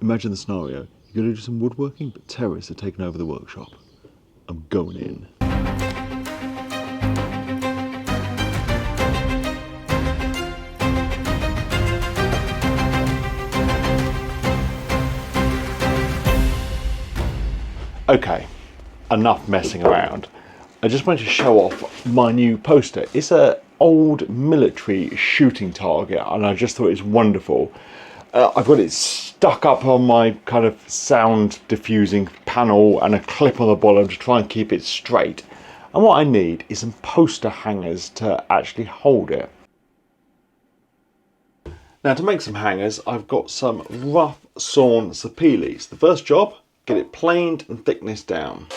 Imagine the scenario. You're going to do some woodworking, but terrorists are taking over the workshop. I'm going in. Okay, enough messing around. I just wanted to show off my new poster. It's an old military shooting target, and I just thought it was wonderful. I've got it stuck up on my kind of sound diffusing panel and a clip on the bottom to try and keep it straight. And what I need is some poster hangers to actually hold it. Now, to make some hangers, I've got some rough sawn sapellis. The first job, get it planed and thickness down.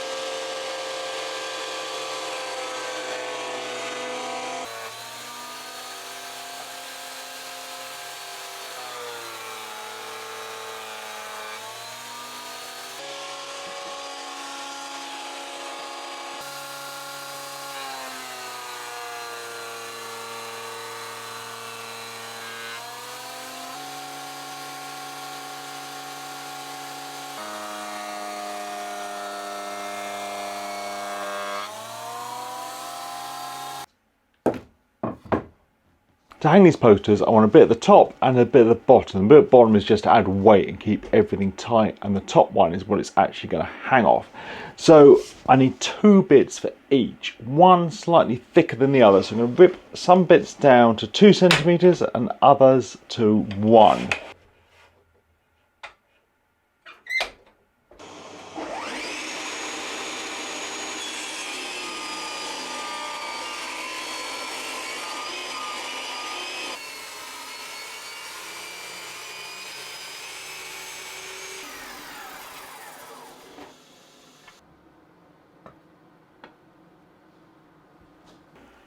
To hang these posters, I want a bit at the top and a bit at the bottom. The bit at the bottom is just to add weight and keep everything tight, and the top one is what it's actually going to hang off. So I need 2 bits for each, one slightly thicker than the other. So I'm going to rip some bits down to 2 centimeters and others to 1.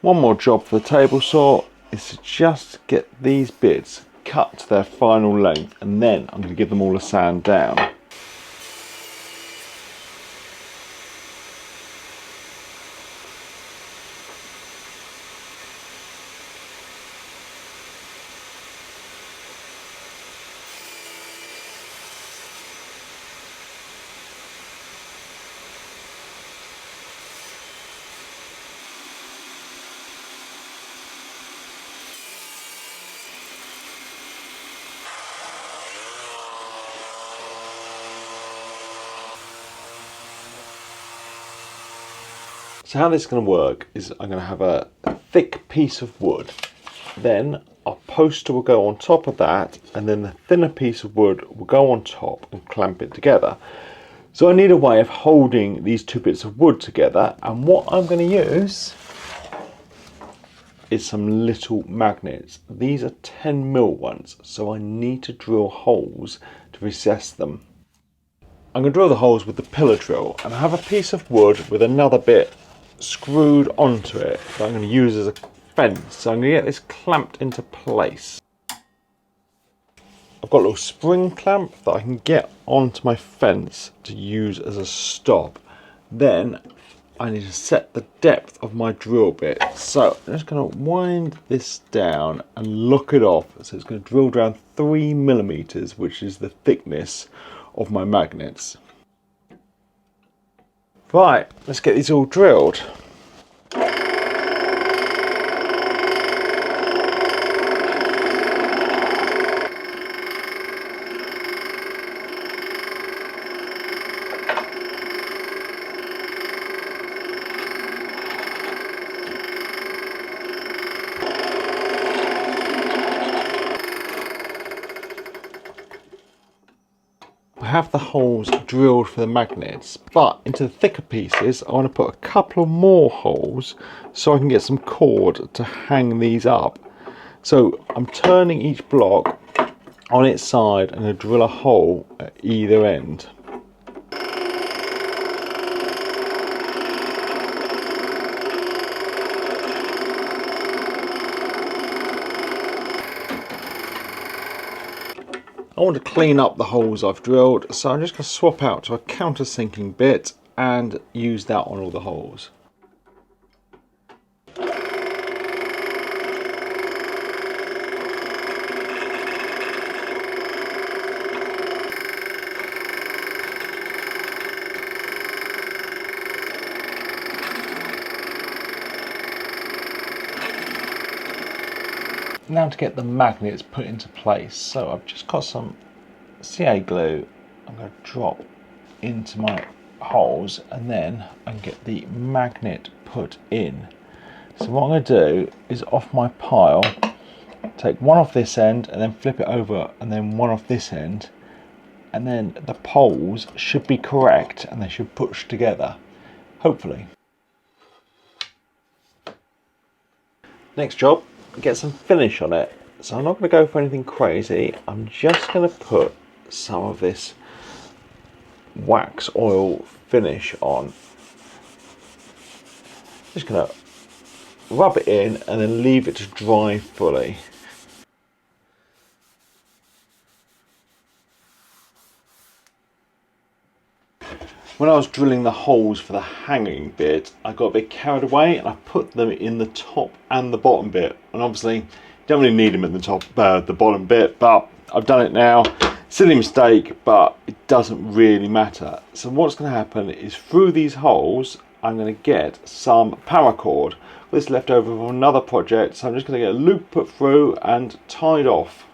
One more job for the table saw is to just get these bits cut to their final length, and then I'm going to give them all a sand down. So how this is going to work is I'm going to have a thick piece of wood, then our poster will go on top of that, and then the thinner piece of wood will go on top and clamp it together. So I need a way of holding these 2 bits of wood together, and what I'm going to use is some little magnets. These are 10mm ones, so I need to drill holes to recess them. I'm going to drill the holes with the pillar drill, and I have a piece of wood with another bit screwed onto it that I'm going to use as a fence. So I'm going to get this clamped into place. I've got a little spring clamp that I can get onto my fence to use as a stop. Then I need to set the depth of my drill bit. So I'm just going to wind this down and lock it off. So it's going to drill down 3mm, which is the thickness of my magnets. Right, let's get these all drilled. I have the holes drilled for the magnets, but into the thicker pieces I want to put a couple more holes so I can get some cord to hang these up. So I'm turning each block on its side and I drill a hole at either end. I want to clean up the holes I've drilled, so I'm just going to swap out to a countersinking bit and use that on all the holes. Now to get the magnets put into place. So I've just got some CA glue I'm going to drop into my holes, and then I can get the magnet put in. So what I'm going to do is, off my pile, take one off this end and then flip it over, and then one off this end, and then the poles should be correct and they should push together, hopefully. Next job, get some finish on it. So I'm not going to go for anything crazy. I'm just going to put some of this wax oil finish on. Just going to rub it in and then leave it to dry fully. When I was drilling the holes for the hanging bit, I got a bit carried away and I put them in the top and the bottom bit. And obviously, you don't really need them in the top, the bottom bit, but I've done it now. Silly mistake, but it doesn't really matter. So what's going to happen is, through these holes, I'm going to get some paracord. This left over from another project, so I'm just going to get a loop put through and tied off.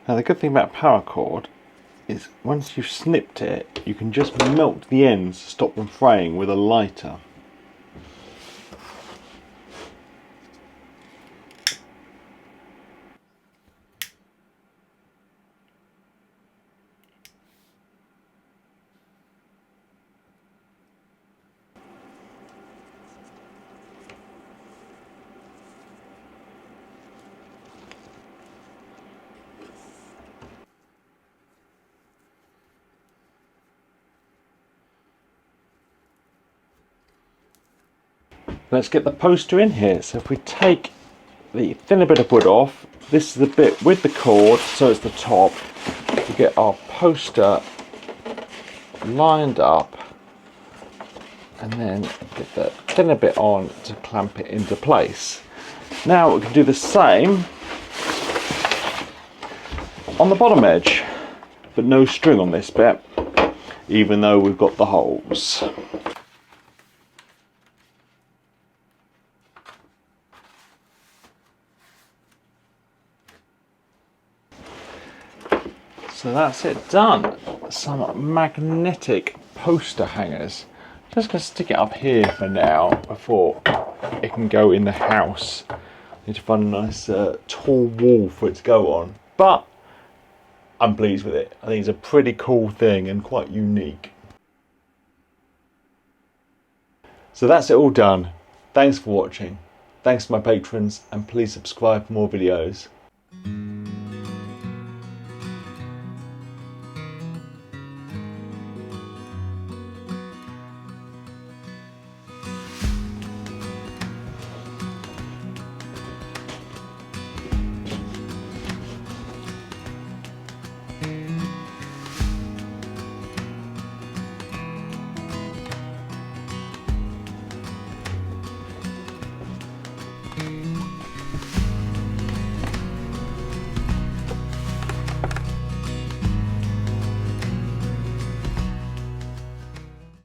Now the good thing about paracord is, once you've snipped it, you can just melt the ends to stop them fraying with a lighter. Let's get the poster in here. So if we take the thinner bit of wood off, this is the bit with the cord, so it's the top. We get our poster lined up, and then get the thinner bit on to clamp it into place. Now we can do the same on the bottom edge, but no string on this bit, even though we've got the holes. So that's it done. Some magnetic poster hangers. Just going to stick it up here for now before it can go in the house. Need to find a nice tall wall for it to go on. But I'm pleased with it. I think it's a pretty cool thing and quite unique. So that's it all done. Thanks for watching. Thanks to my patrons, and please subscribe for more videos.